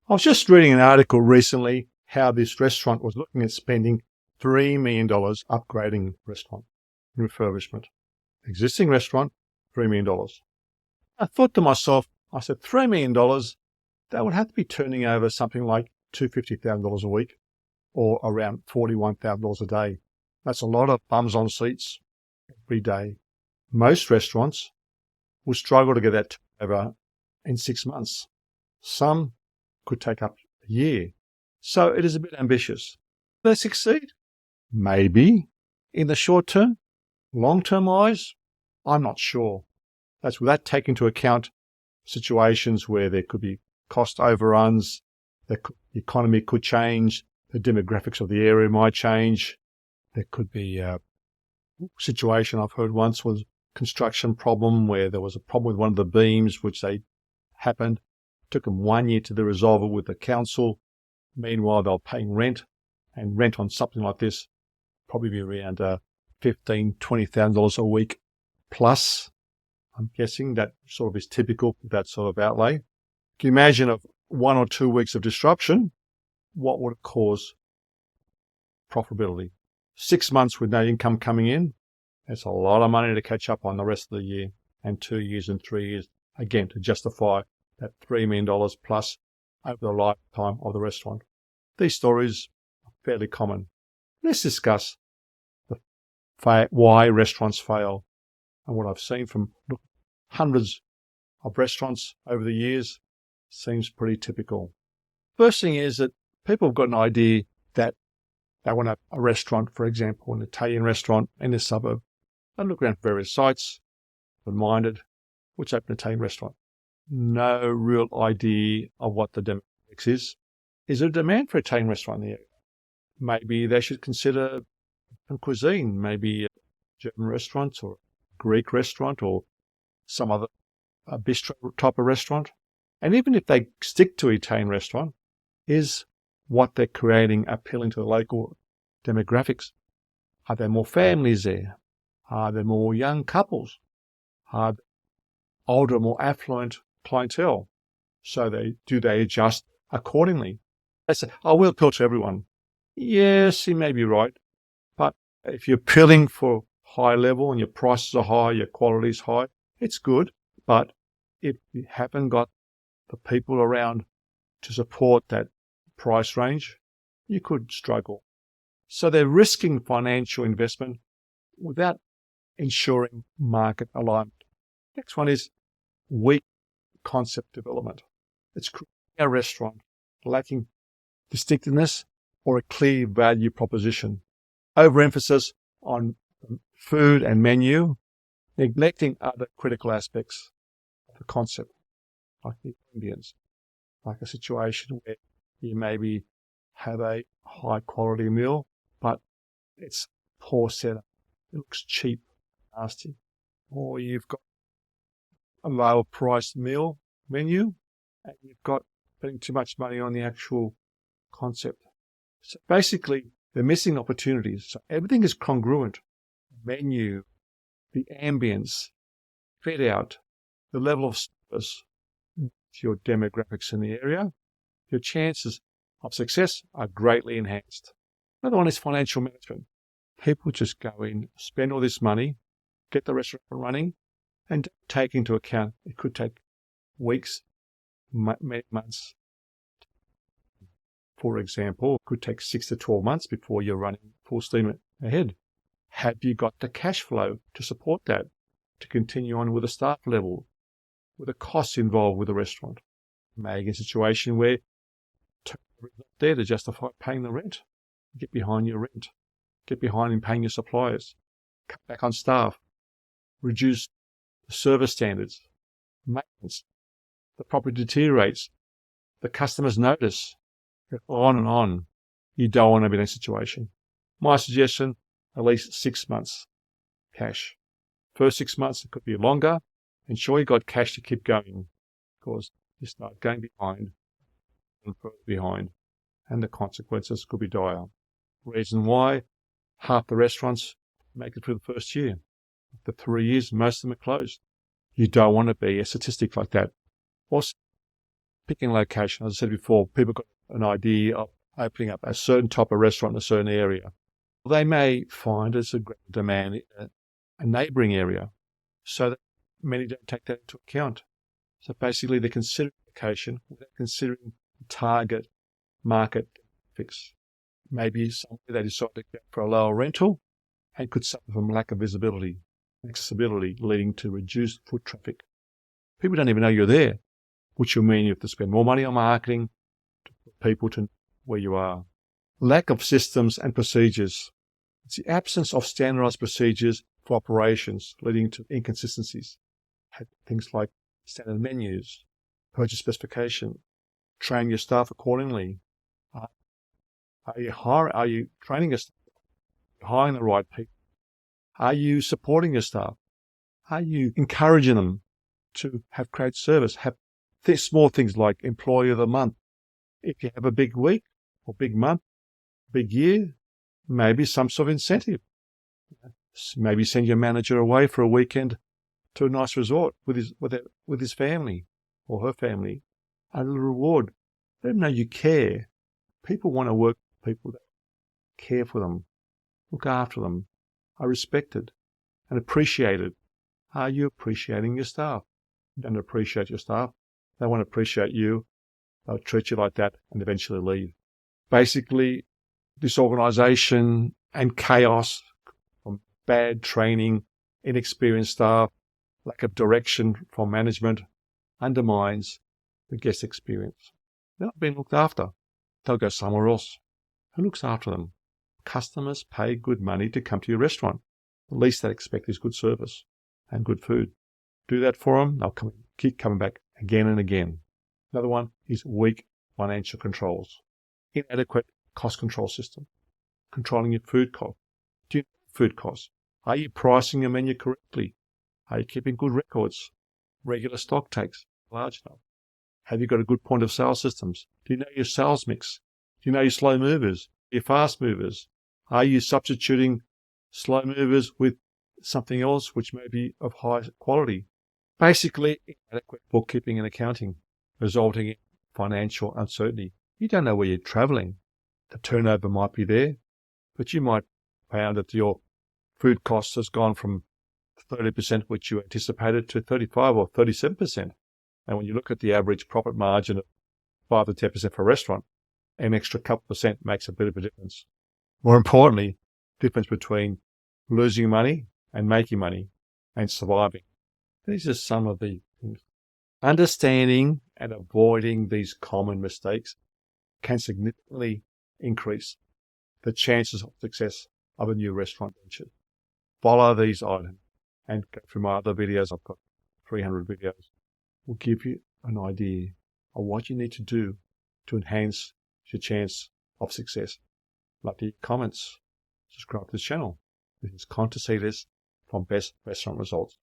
I was just reading an article recently how this restaurant was looking at spending $3 million upgrading restaurant refurbishment. Existing restaurant, $3 million. I thought to myself, I said, $3 million, that would have to be turning over something like $250,000 a week or around $41,000 a day. That's a lot of bums on seats every day. Most restaurants will struggle to get that turnover in 6 months. Some could take up a year. So it is a bit ambitious. Will they succeed? Maybe. In the short term, long-term wise, I'm not sure. That's without taking into account situations where there could be cost overruns, the economy could change, the demographics of the area might change. There could be a situation I've heard once was construction problem where there was a problem with one of the beams, which they happened. Took them 1 year to resolve it with the council. Meanwhile, they were paying rent, and rent on something like this probably be around $15,000, $20,000 a week plus. I'm guessing that sort of is typical for that sort of outlay. Can you imagine of 1 or 2 weeks of disruption, what would it cause profitability? 6 months with no income coming in, that's a lot of money to catch up on the rest of the year, and 2 years and 3 years, again, to justify that $3 million plus over the lifetime of the restaurant. These stories are fairly common. Let's discuss why restaurants fail and what I've seen from hundreds of restaurants over the years seems pretty typical. First thing is that people have got an idea that they want a restaurant, for example, an Italian restaurant in a suburb. They look around various sites, open-minded, which open an Italian restaurant. No real idea of what the demographics is. Is there a demand for an Italian restaurant in the area? Maybe they should consider cuisine, maybe a German restaurant or a Greek restaurant or some other bistro type of restaurant. And even if they stick to Italian restaurant, is what they're creating appealing to the local demographics? Are there more families there? Are there more young couples? Are there older, more affluent clientele? So they adjust accordingly? They say, oh, we'll appeal to everyone. Yes, you may be right. But if you're appealing for high level and your prices are high, your quality is high, it's good. But if you haven't got the people around to support that price range, you could struggle. So they're risking financial investment without ensuring market alignment. Next one is weak concept development. It's creating a restaurant lacking distinctiveness or a clear value proposition. Overemphasis on food and menu, neglecting other critical aspects of the concept, like the ambience, like a situation where you maybe have a high quality meal, but it's poor setup. It looks cheap, nasty. Or you've got a lower priced meal menu and you've got spending too much money on the actual concept. So basically, they're missing opportunities. So everything is congruent. Menu, the ambience, fit out, the level of service, your demographics in the area, your chances of success are greatly enhanced. Another one is financial management. People just go in, spend all this money, get the restaurant running, and take into account it could take weeks, many months. For example, it could take 6 to 12 months before you're running full steam ahead. Have you got the cash flow to support that, to continue on with the staff level, with the costs involved with the restaurant? Maybe a situation where turnover is not there to justify paying the rent. Get behind your rent. Get behind in paying your suppliers. Cut back on staff. Reduce the service standards. Maintenance. The property deteriorates. The customers notice. On and on. You don't want to be in that situation. My suggestion, at least 6 months cash. First 6 months, it could be longer. Ensure you got cash to keep going, because you start going behind and further behind, and the consequences could be dire. Reason why half the restaurants make it through the first year. After 3 years, most of them are closed. You don't want to be a statistic like that. Also, picking location. As I said before, people got an idea of opening up a certain type of restaurant in a certain area. They may find it's a great demand in a neighbouring area, so that many don't take that into account. So basically, they're considering location without considering the target market fix. Maybe somewhere they decide to go for a lower rental and could suffer from lack of visibility, accessibility, leading to reduced foot traffic. People don't even know you're there, which will mean you have to spend more money on marketing to put people to where you are. Lack of systems and procedures. It's the absence of standardized procedures for operations, leading to inconsistencies. Things like standard menus, purchase specification, train your staff accordingly. Are you training your staff? Hiring the right people? Are you supporting your staff? Are you encouraging them to have great service? Have small things like Employee of the Month. If you have a big week or big month, big year, maybe some sort of incentive. Maybe send your manager away for a weekend to a nice resort with his family or her family. A little reward. Let them know you care. People want to work with people that care for them, look after them, are respected and appreciated. Are you appreciating your staff? You don't appreciate your staff. They want to appreciate you. They'll treat you like that and eventually leave. Basically, disorganization and chaos from bad training, inexperienced staff, lack of direction from management undermines the guest experience. They're not being looked after. They'll go somewhere else. Who looks after them? Customers pay good money to come to your restaurant. The least they expect is good service and good food. Do that for them, they'll keep coming back again and again. Another one is weak financial controls. Inadequate cost control system. Controlling your food cost. Do you know food costs? Are you pricing your menu correctly? Are you keeping good records? Regular stock takes large enough? Have you got a good point of sale systems? Do you know your sales mix? Do you know your slow movers, your fast movers? Are you substituting slow movers with something else which may be of high quality? Basically, inadequate bookkeeping and accounting, resulting in financial uncertainty. You don't know where you're traveling. The turnover might be there, but you might find that your food costs has gone from 30%, which you anticipated, to 35 or 37%. And when you look at the average profit margin of 5 to 10% for a restaurant, an extra couple percent makes a bit of a difference. More importantly, difference between losing money and making money and surviving. These are some of the things. Understanding and avoiding these common mistakes can significantly increase the chances of success of a new restaurant venture. Follow these items and go through my other videos. I've got 300 videos. Will give you an idea of what you need to do to enhance your chance of success. Like the comments, subscribe to the channel. This is Tastzidis from Best Restaurant Results.